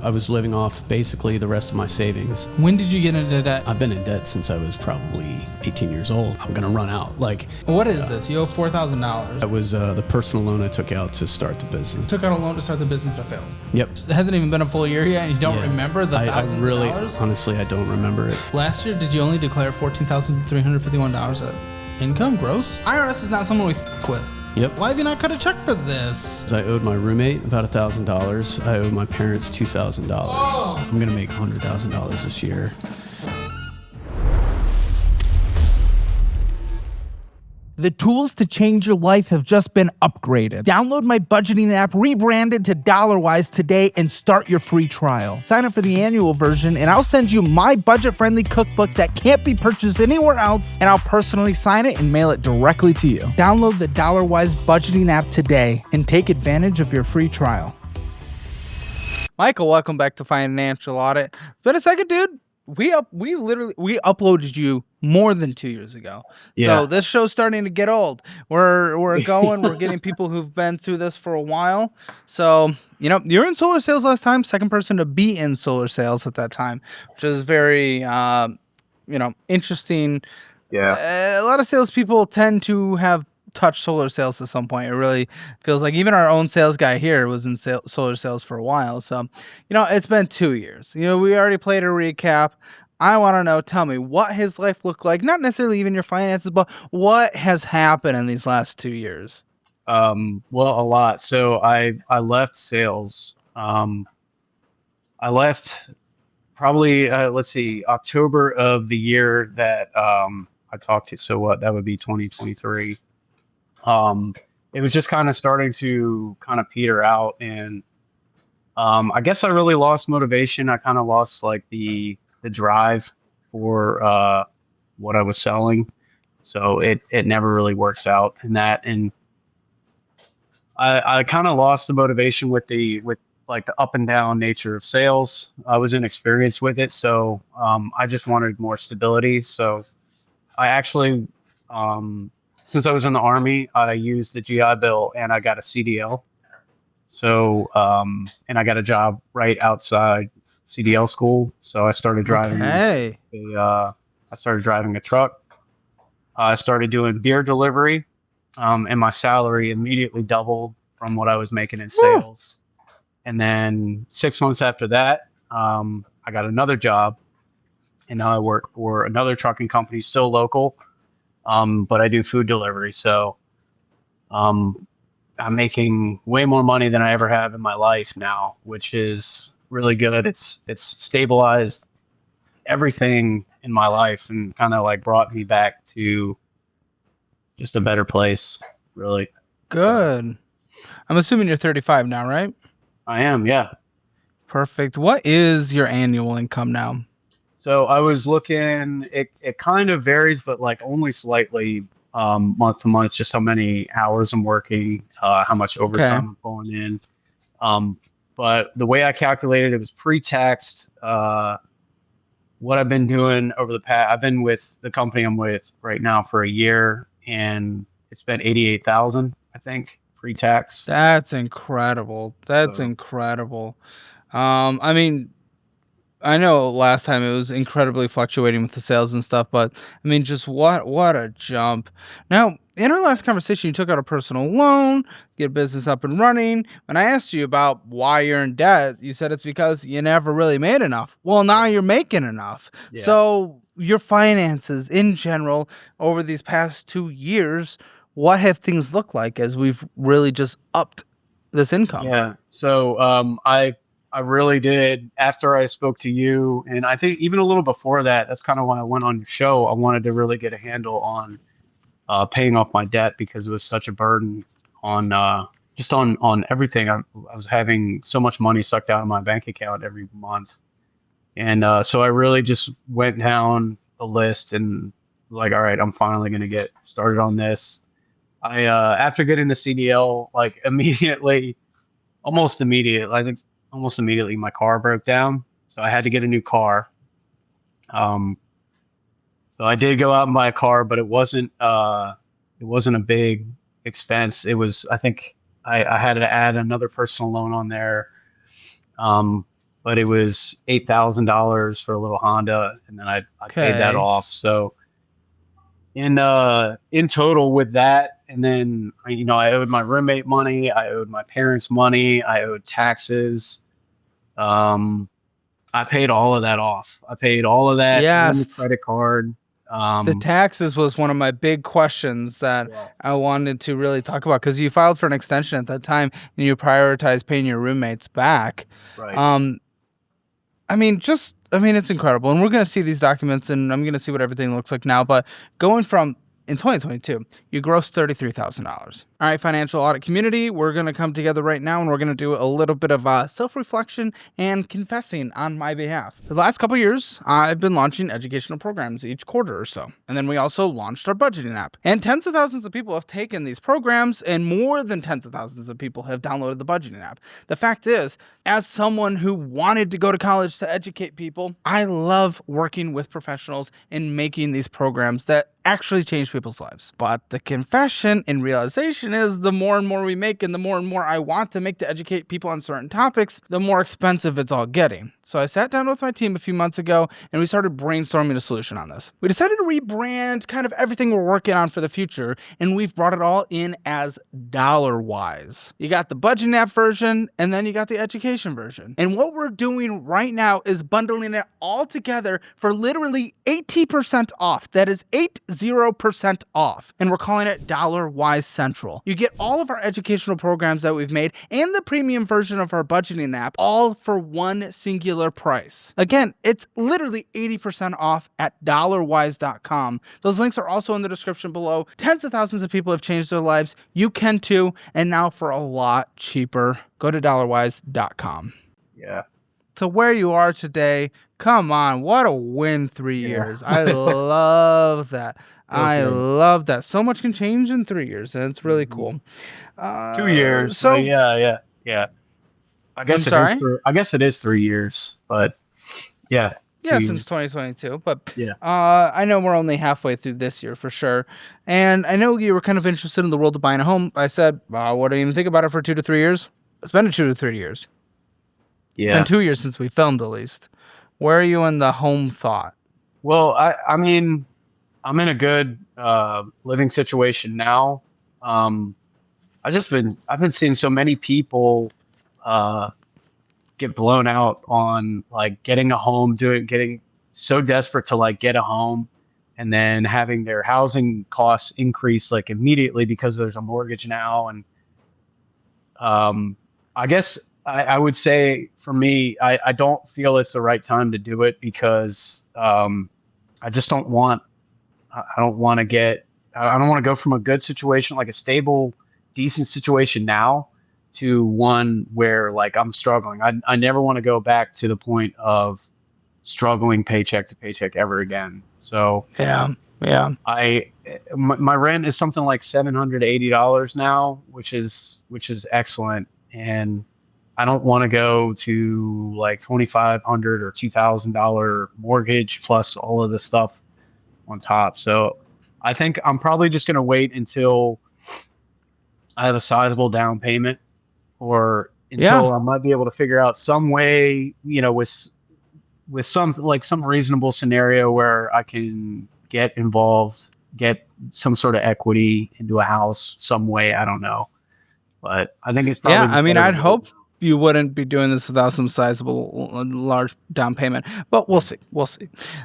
I was living off basically the rest of my savings. When did you get into debt? I've been in debt since I was probably 18 years old. I'm going to run out. What is this? You owe $4,000. That was the personal loan I took out to start the business. Took out a loan to start the business that failed. Yep. It hasn't even been a full year yet, and you don't remember the thousands of dollars? Honestly, I don't remember it. Last year, did you only declare $14,351 at income gross? IRS is not someone we f with. Yep. Why have you not cut a check for this? I owed my roommate about $1,000. I owed my parents $2,000. I'm going to make $100,000 this year. The tools to change your life have just been upgraded. Download my budgeting app, rebranded to DollarWise today, and start your free trial. Sign up for the annual version, and I'll send you my budget-friendly cookbook that can't be purchased anywhere else, and I'll personally sign it and mail it directly to you. Download the DollarWise budgeting app today and take advantage of your free trial. Michael, welcome back to Financial Audit. It's been a second, dude. We uploaded you more than 2 years ago. Yeah. So this show's starting to get old. We're getting people who've been through this for a while. So, you're in solar sales last time, second person to be in solar sales at that time, which is very, interesting. Yeah. A lot of salespeople tend to have touched solar sales at some point. It really feels like even our own sales guy here was in solar sales for a while. So, it's been 2 years. We already played a recap. I want to know, tell me, what his life looked like, not necessarily even your finances, but what has happened in these last 2 years? Well, a lot. So I left sales. I left probably, October of the year that I talked to. So what, that would be 2023. It was just kind of starting to kind of peter out. And I guess I really lost motivation. I kind of lost the drive for what I was selling. So it never really works out in that. And I kind of lost the motivation with the up and down nature of sales. I was inexperienced with it. So I just wanted more stability. So I actually, since I was in the Army, I used the GI Bill and I got a CDL. So, and I got a job right outside CDL school. So I started driving. I started driving a truck. I started doing beer delivery, and my salary immediately doubled from what I was making in sales. And then 6 months after that, I got another job, and now I work for another trucking company, still local, but I do food delivery. So I'm making way more money than I ever have in my life now, which is really good. It's stabilized everything in my life and kind of brought me back to just a better place, really. Good. So, I'm assuming you're 35 now, right? I am, yeah. Perfect. What is your annual income now? So I was looking, it kind of varies, but only slightly month to month, just how many hours I'm working, how much overtime I'm pulling in. But the way I calculated it was pre-taxed. What I've been doing over the past, I've been with the company I'm with right now for a year, and it's been $88,000, I think, pre-tax. That's incredible. That's incredible. I mean, I know last time it was incredibly fluctuating with the sales and stuff, but I mean, just what a jump. Now, in our last conversation, you took out a personal loan, get business up and running. When I asked you about why you're in debt, you said it's because you never really made enough. Well, now you're making enough. Yeah. So your finances in general over these past 2 years, what have things looked like as we've really just upped this income? Yeah. So I really did. After I spoke to you, and I think even a little before that, that's kind of when I went on your show. I wanted to really get a handle on paying off my debt because it was such a burden on just on everything. I was having so much money sucked out of my bank account every month. And so I really just went down the list and was like, all right, I'm finally going to get started on this. I after getting the CDL, almost immediately my car broke down, so I had to get a new car. So I did go out and buy a car, but it wasn't a big expense. It was, I think I had to add another personal loan on there. But but it was $8,000 for a little Honda, and then I paid that Okay. off. So in total with that, and then I owed my roommate money, I owed my parents money, I owed taxes. Um, I paid all of that off. I paid all of that and the Yes. credit card. The taxes was one of my big questions that Yeah. I wanted to really talk about, because you filed for an extension at that time and you prioritized paying your roommates back. Right. It's incredible. And we're going to see these documents, and I'm going to see what everything looks like now. But going from in 2022, you grossed $33,000. All right, financial audit community, we're going to come together right now, and we're going to do a little bit of self-reflection and confessing on my behalf. The last couple of years, I've been launching educational programs each quarter or so. And then we also launched our budgeting app. And tens of thousands of people have taken these programs, and more than tens of thousands of people have downloaded the budgeting app. The fact is, as someone who wanted to go to college to educate people, I love working with professionals and making these programs that actually change people's lives. But the confession and realization is, the more and more we make and the more I want to make to educate people on certain topics, the more expensive it's all getting. So I sat down with my team a few months ago and we started brainstorming a solution on this. We decided to rebrand kind of everything we're working on for the future, and we've brought it all in as DollarWise. You got the budgeting app version, and then you got the education version. And what we're doing right now is bundling it all together for literally 80% off. That is 80% off. And we're calling it DollarWise Central. You get all of our educational programs that we've made and the premium version of our budgeting app, all for one singular price. Again, it's literally 80% off at dollarwise.com. Those links are also in the description below. Tens of thousands of people have changed their lives. You can too. And now for a lot cheaper, go to dollarwise.com. Yeah. To where you are today, come on, what a win 3 years. I love that. I love that. So much can change in 3 years, and it's really cool. 2 years. So yeah. I guess I'm I guess it is 3 years, but yeah. Yeah, since 2022. But yeah. I know we're only halfway through this year for sure. And I know you were kind of interested in the world of buying a home. I said, what do you even think about it for 2 to 3 years? It's been 2 to 3 years. Yeah. It's been 2 years since we filmed, at least. Where are you in the home thought? Well, I mean, I'm in a good living situation now. I've been seeing so many people get blown out on like getting a home, getting so desperate to like get a home, and then having their housing costs increase like immediately because there's a mortgage now. And I guess I would say for me, I don't feel it's the right time to do it because I just don't want to go from a good situation, like a stable, decent situation now, to one where like I'm struggling. I never want to go back to the point of struggling paycheck to paycheck ever again. So yeah. My rent is something like $780 now, which is excellent. And I don't want to go to like $2,500 or $2,000 mortgage plus all of the stuff on top. So I think I'm probably just going to wait until I have a sizable down payment, or until I might be able to figure out some way, with some reasonable scenario where I can get involved, get some sort of equity into a house some way. I don't know, but I think it's probably. Yeah, I mean, I'd hope you wouldn't be doing this without some sizable, large down payment, but we'll see.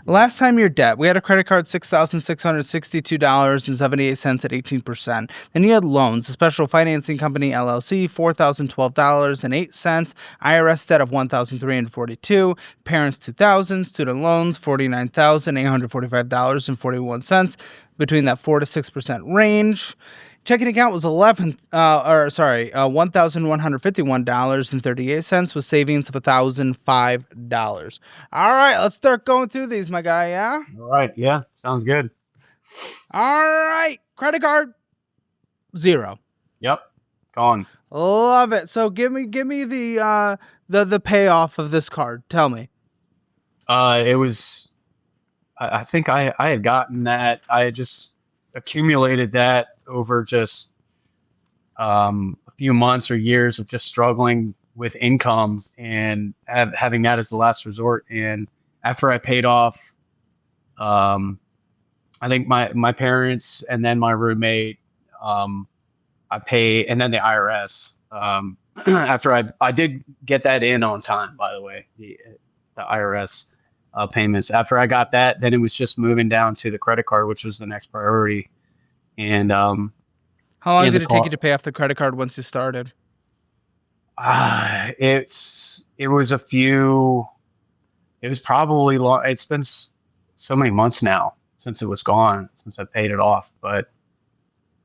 Last time your debt, we had a credit card, $6,662.78 at 18%. Then you had loans, a special financing company, LLC, $4,012.08, IRS debt of $1,342, parents $2,000, student loans $49,845.41, between that 4 to 6% range. Checking account was $1,151.38 with savings of $1,005. All right, let's start going through these, my guy. Yeah. All right. Yeah. Sounds good. All right. Credit card, 0. Yep. Gone. Love it. So give me the payoff of this card. Tell me. It was. I think I had gotten that. I had just accumulated that over just a few months or years of just struggling with income and having that as the last resort. And after I paid off, I think my parents and then my roommate, I pay, and then the IRS. After I did get that in on time, by the way, the IRS payments. After I got that, then it was just moving down to the credit card, which was the next priority. And How long did it take you to pay off the credit card once you started? it was a few. It was probably long. It's been so many months now since it was gone, since I paid it off, but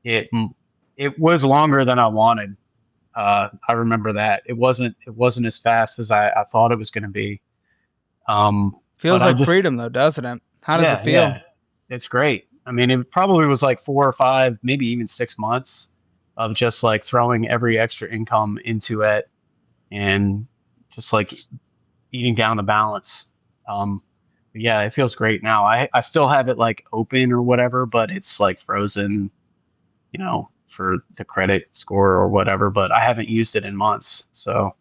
it was longer than I wanted. I remember that it wasn't as fast as I thought it was going to be. Feels like freedom though, doesn't it? How does it feel? Yeah, it's great. I mean, it probably was like 4 or 5, maybe even 6 months of just like throwing every extra income into it and just like eating down the balance. But yeah, it feels great now. I still have it like open or whatever, but it's like frozen, for the credit score or whatever, but I haven't used it in months. So,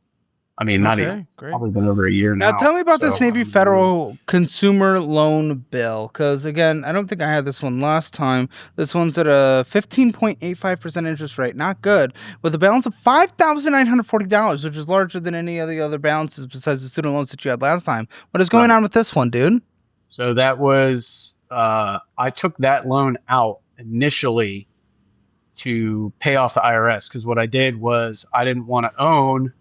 I mean, not even, probably been over a year now. Now tell me about this Navy Federal consumer loan bill, because again, I don't think I had this one last time. This one's at a 15.85% interest rate, not good, with a balance of $5,940, which is larger than any of the other balances besides the student loans that you had last time. What is going on with this one, dude? So that was, I took that loan out initially to pay off the IRS, because what I did was I didn't want to own.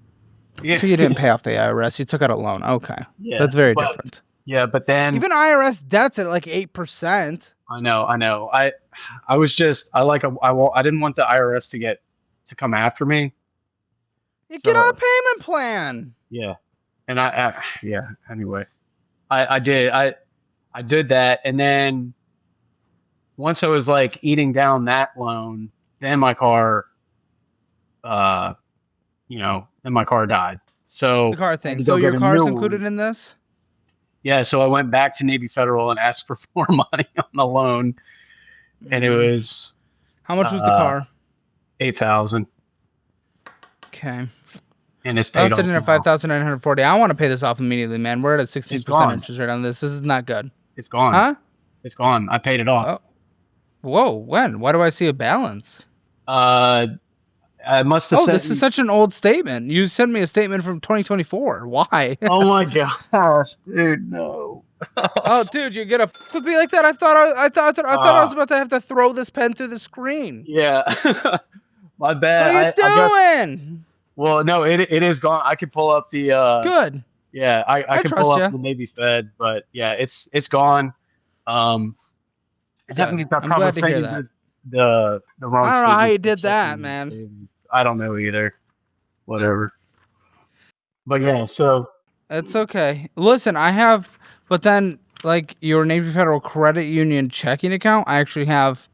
Yeah. So you didn't pay off the IRS. You took out a loan. Okay. Yeah, that's very different. Yeah, but then even IRS debt's at like 8%. I know. I didn't want the IRS to come after me. You get on a payment plan. Yeah. And anyway. I did that, and then once I was like eating down that loan, then my car and my car died. So the car thing. So your car's included in this? Yeah. So I went back to Navy Federal and asked for more money on the loan, and it was. How much was the car? $8,000. Okay. And it's paid off. I was sitting at $5,940. I want to pay this off immediately, man. We're at a 16% interest rate on this. This is not good. It's gone. Huh? It's gone. I paid it off. Oh. Whoa. When? Why do I see a balance? I must have said. This is such an old statement. You sent me a statement from 2024. Why? Oh my gosh, dude, no. Oh, dude, you get with me like that? I thought I was about to have to throw this pen through the screen. Yeah, my bad. What are you doing? Well, no, it is gone. I could pull up the. Good. Yeah, I can pull up the Navy Fed, but yeah, it's gone. Definitely got I'm glad to hear that. The wrong. I don't know how you did that, man. I don't know either. Whatever. But yeah, so it's okay. Listen, but then like your Navy Federal Credit Union checking account, I actually have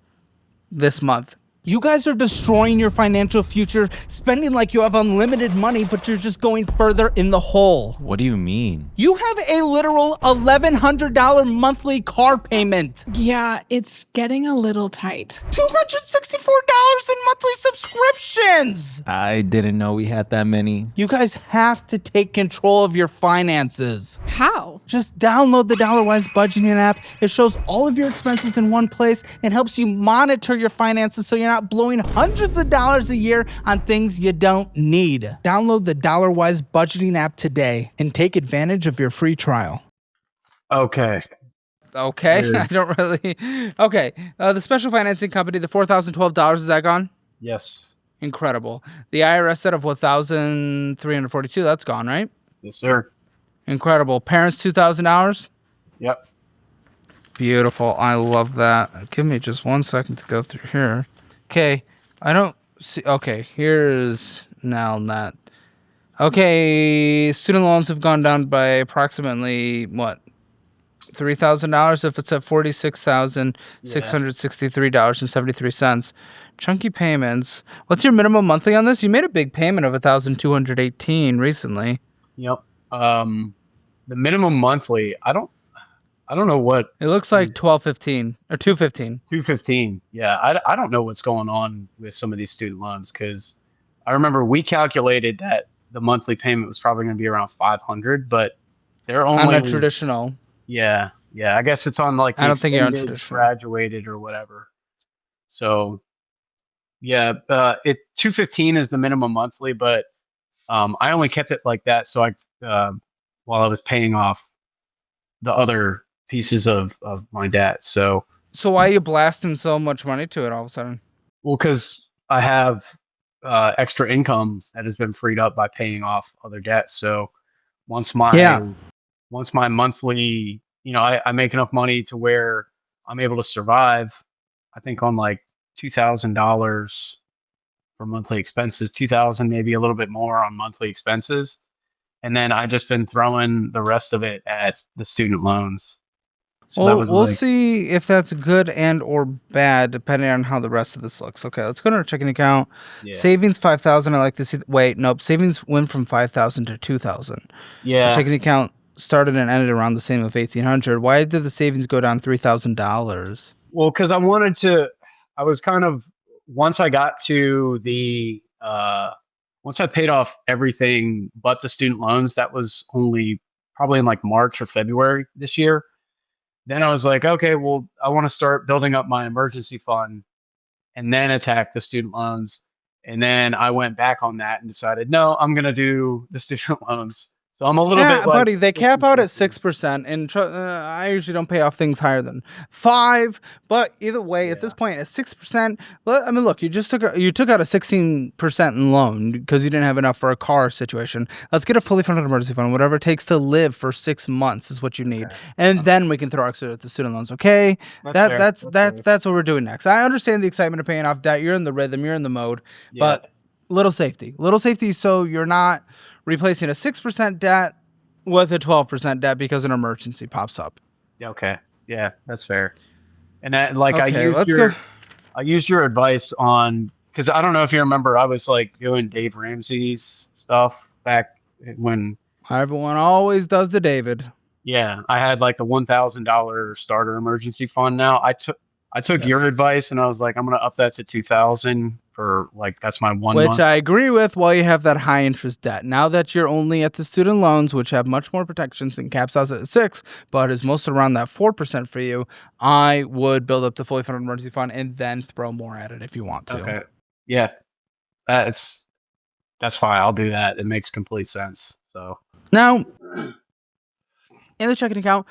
this month. You guys are destroying your financial future, spending like you have unlimited money, but you're just going further in the hole. What do you mean? You have a literal $1,100 monthly car payment. Yeah, it's getting a little tight. $264 in monthly subscriptions. I didn't know we had that many. You guys have to take control of your finances. How? Just download the DollarWise budgeting app. It shows all of your expenses in one place and helps you monitor your finances so you're not blowing hundreds of dollars a year on things you don't need. Download the DollarWise budgeting app today and take advantage of your free trial. Okay. I don't really. Okay. The special financing company, the $4,012, is that gone? Yes. Incredible. The IRS set of $1,342, that's gone, right? Yes, sir. Incredible. Parents, $2,000? Yep. Beautiful. I love that. Give me just 1 second to go through here. Okay, I don't see. Okay, here's now that. Okay, student loans have gone down by approximately what? $3,000 if it's at $46,663.73. Chunky payments. What's your minimum monthly on this? You made a big payment of $1,218 recently. Yep. The minimum monthly. I don't know what it looks like. $1,215 or $215. $215. Yeah, I don't know what's going on with some of these student loans, because I remember we calculated that the monthly payment was probably going to be around 500, but they're On only a traditional. yeah, yeah. I guess it's on like I the don't think you're on extended traditional. graduated or whatever. So yeah, 215 is the minimum monthly, but I only kept it like that so I while I was paying off the other pieces of my debt. So So why are you blasting so much money to it all of a sudden? well, because I have extra income that has been freed up by paying off other debts. So once my Yeah. once my monthly, I make enough money to where I'm able to survive. I think on like $2,000 for monthly expenses, 2,000 maybe a little bit more on monthly expenses, and then I just been throwing the rest of it at the student loans. So that Well, was we'll like see if that's good and or bad depending on how the rest of this looks. Okay, let's go to our checking account. yeah, Savings 5,000. I like to see. Wait, nope. Savings went from 5,000 to 2,000. The yeah. checking account started and ended around the same of 1,800. Why did the savings go down $3,000? Well, because I was kind of, once I got to once I paid off everything but the student loans, that was only probably in like March or February this year. Then I was like, okay, well, I want to start building up my emergency fund and then attack the student loans. And then I went back on that and decided, no, I'm going to do the student loans. So I'm a little Yeah, bit like buddy, they cap out at 50-50. 6%, and I usually don't pay off things higher than 5. But either way, at this point, at 6%, I mean, look, you took out a 16% loan because you didn't have enough for a car situation. Let's get a fully funded emergency fund. Whatever it takes to live for 6 months is what you need, and then we can throw extra at the student loans. Okay, fair. that's fair. what we're doing next. I understand the excitement of paying off debt. You're in the rhythm. You're in the mode, but little safety, so you're not replacing a 6% debt with a 12% debt because an emergency pops up. Okay. Yeah, that's fair. And that, like, Okay, I used your advice on, because I don't know if you remember, I was like doing Dave Ramsey's stuff back when, Everyone always does the David. yeah, I had like a $1,000 starter emergency fund. Now I took Yes. your advice and I was like, I'm gonna up that to 2,000 for like that's my 1 Which month. I agree with while you have that high interest debt. Now that you're only at the student loans, which have much more protections and caps out at 6, but is most around that 4% for you, I would build up the fully funded emergency fund and then throw more at it if you want to. Okay. Yeah, that's fine. I'll do that. It makes complete sense. So Now, in the checking account,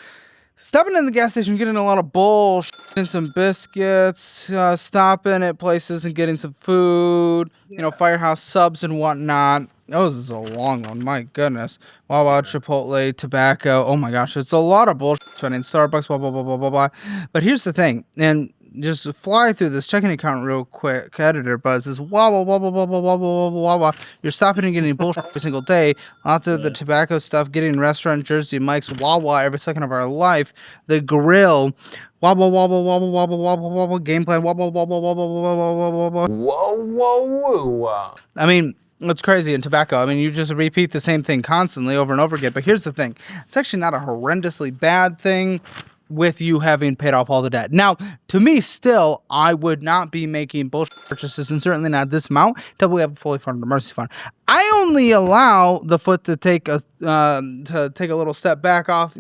stopping in the gas station, getting a lot of bullshit and some biscuits, stopping at places and getting some food, Firehouse subs and whatnot. Oh, this is a long one. My goodness. Wawa, Chipotle, tobacco. Oh my gosh, it's a lot of bullshit. Spending Starbucks, blah, blah, blah, blah, blah, blah. But here's the thing, and just fly through this checking account real quick. Editor Buzz is Wawa, Wawa, Wawa, Wawa, Wawa, Wawa. You're stopping and getting bullshit every single day. Lots of the tobacco stuff, getting restaurant Jersey Mike's Wawa every second of our life. The grill. Wobble, wobble, wobble, wobble, wobble, wobble. Game plan. Wobble, wobble, wobble, wobble, wobble, wobble. Whoa, whoa, whoa. I mean, it's crazy in tobacco. I mean, you just repeat the same thing constantly over and over again. But here's the thing. It's actually not a horrendously bad thing with you having paid off all the debt. Now, to me, still, I would not be making bullshit purchases, and certainly not this amount, until we have a fully funded emergency fund. I only allow the foot to take a little step back off,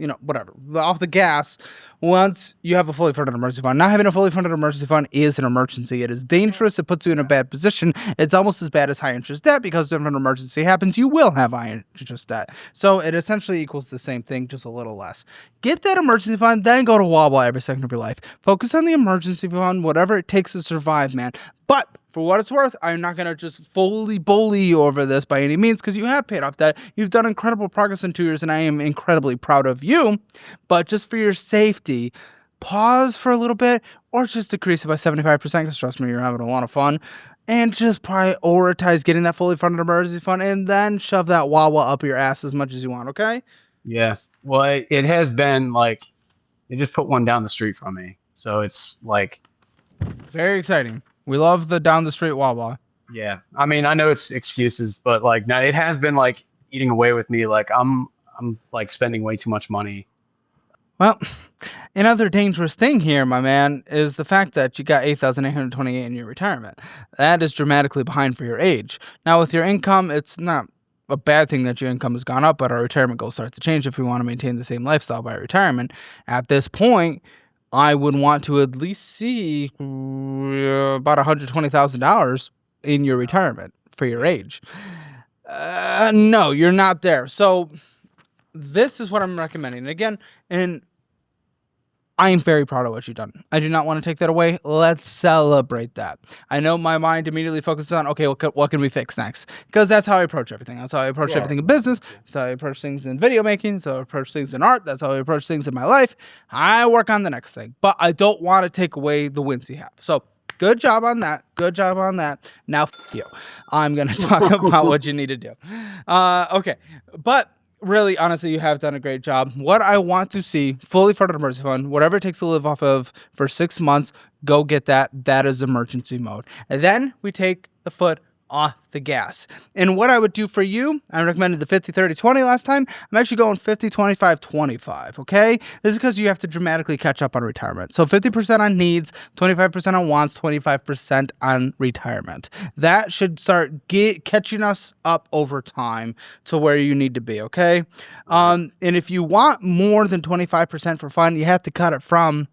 off the gas once you have a fully funded emergency fund. Not having a fully funded emergency fund is an emergency. It is dangerous. It puts you in a bad position. It's almost as bad as high interest debt because if an emergency happens, you will have high interest debt. So it essentially equals the same thing, just a little less. Get that emergency fund, then go to Wawa every second of your life. Focus on the emergency fund, whatever it takes to survive, man. But for what it's worth, I'm not going to just fully bully you over this by any means because you have paid off debt. You've done incredible progress in 2 years, and I am incredibly proud of you. But just for your safety, pause for a little bit or just decrease it by 75% because trust me, you're having a lot of fun. And just prioritize getting that fully funded emergency fund and then shove that Wawa up your ass as much as you want, okay? yeah, well, it has been like they just put one down the street from me, so it's like Very exciting. We love the down the street Wawa. yeah. I mean, I know it's excuses, but like no, it has been like eating away with me. Like I'm like spending way too much money. Well, another dangerous thing here, my man, is the fact that you got $8,828 in your retirement. That is dramatically behind for your age. Now, with your income, it's not a bad thing that your income has gone up, but our retirement goals start to change if we want to maintain the same lifestyle by retirement. At this point, I would want to at least see about $120,000 in your retirement for your age. No, you're not there. So this is what I'm recommending. Again, and I am very proud of what you've done. I do not want to take that away. Let's celebrate that. I know my mind immediately focuses on, okay, what can we fix next? Because that's how I approach everything. That's how I approach everything in business. That's how I approach things in video making. That's how I approach things in art. That's how I approach things in my life. I work on the next thing. But I don't want to take away the wins you have. So good job on that. Good job on that. Now, you. I'm going to talk about what you need to do. Okay. But really, honestly, you have done a great job. What I want to see, fully funded emergency fund, whatever it takes to live off of for 6 months, go get that. That is emergency mode. And then we take the foot off the gas. And what I would do for you, I recommended the 50-30-20 last time. I'm actually going 50-25-25, okay? This is because you have to dramatically catch up on retirement. So 50% on needs, 25% on wants, 25% on retirement. That should start catching us up over time to where you need to be, okay? And if you want more than 25% for fun, you have to cut it from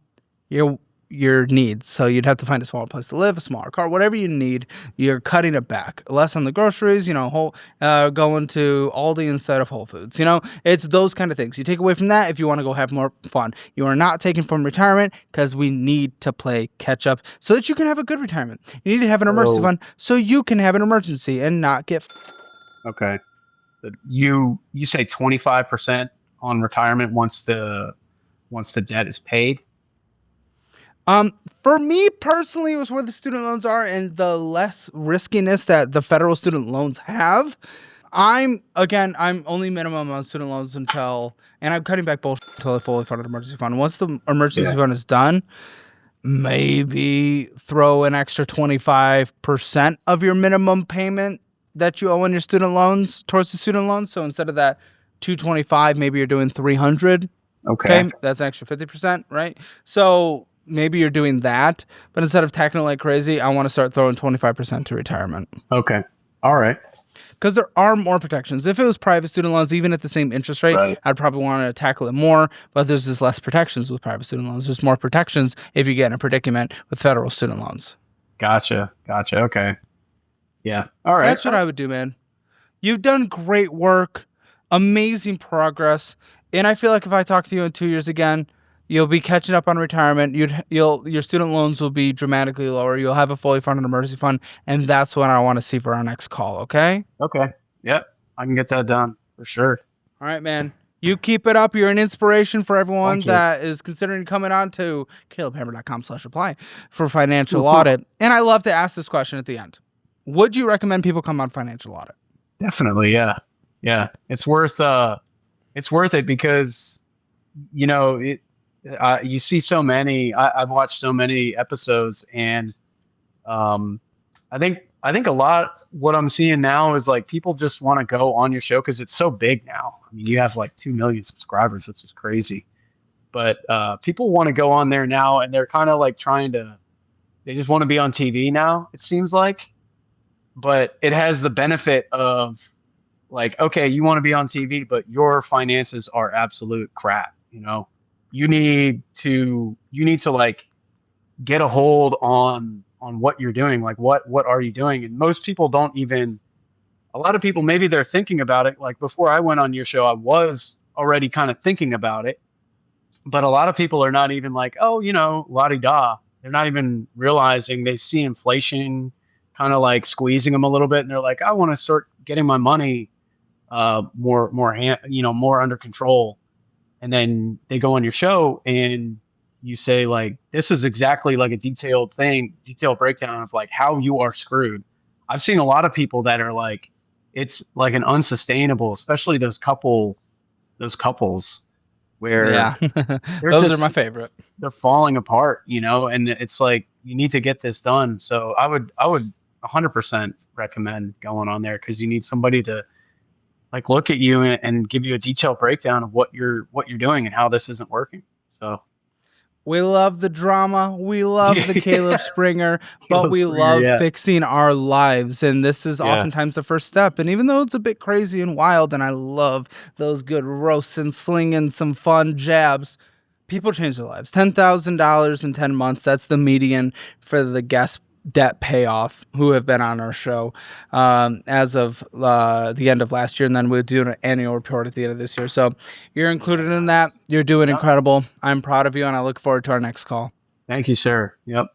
your needs. So you'd have to find a smaller place to live, a smaller car, whatever you need. You're cutting it back. Less on the groceries, going to Aldi instead of Whole Foods. It's those kind of things. You take away from that if you want to go have more fun. You are not taking from retirement because we need to play catch up so that you can have a good retirement. You need to have an emergency fund so you can have an emergency and not get Okay. You say 25% on retirement once the debt is paid? For me personally, it was where the student loans are and the less riskiness that the federal student loans have. I'm only minimum on student loans and I'm cutting back both until the fully funded emergency fund. Once the emergency fund is done, maybe throw an extra 25% of your minimum payment that you owe on your student loans towards the student loans. So instead of that $225, maybe you're doing $300. Okay. That's an extra 50%, right? So maybe you're doing that, but instead of tacking it like crazy, I want to start throwing 25% to retirement. Okay. All right. Because there are more protections. If it was private student loans, even at the same interest rate, I'd probably want to tackle it more, but there's just less protections with private student loans. There's more protections if you get in a predicament with federal student loans. Gotcha. Okay. Yeah. All right. That's what I would do, man. You've done great work, amazing progress, and I feel like if I talk to you in 2 years again, you'll be catching up on retirement. Your student loans will be dramatically lower. You'll have a fully funded emergency fund, and that's what I want to see for our next call, okay? Okay. Yep. I can get that done for sure. All right, man. You keep it up. You're an inspiration for everyone that is considering coming on to calebhammer.com/apply for financial audit. And I love to ask this question at the end. Would you recommend people come on financial audit? Definitely, yeah. Yeah. It's worth it because, you see so many. I've watched so many episodes, and I think a lot. What I'm seeing now is like people just want to go on your show because it's so big now. I mean, you have like 2 million subscribers, which is crazy. But people want to go on there now, and they're kind of like they just want to be on TV now. It seems like, but it has the benefit of like, okay, you want to be on TV, but your finances are absolute crap. You need to like get a hold on what you're doing. Like what are you doing? And most people don't even, a lot of people, maybe they're thinking about it. Like before I went on your show, I was already kind of thinking about it, but a lot of people are not even like, oh, la-di-da. They're not even realizing they see inflation kind of like squeezing them a little bit. And they're like, I want to start getting my money more under control. And then they go on your show and you say like, this is exactly like a detailed breakdown of like how you are screwed. I've seen a lot of people that are like, it's like an unsustainable, especially those couples where those are my favorite. They're falling apart, and it's like, you need to get this done. So I would 100% recommend going on there because you need somebody to like look at you and give you a detailed breakdown of what you're doing and how this isn't working. So We love the drama. We love the Caleb Springer, but we love fixing our lives. And this is oftentimes the first step. And even though it's a bit crazy and wild, and I love those good roasts and slinging some fun jabs, people change their lives. $10,000 in 10 months. That's the median for the guest debt payoff who have been on our show as of the end of last year. And then we'll do an annual report at the end of this year. So you're included in that. You're doing incredible. I'm proud of you, and I look forward to our next call. Thank you, sir. Yep.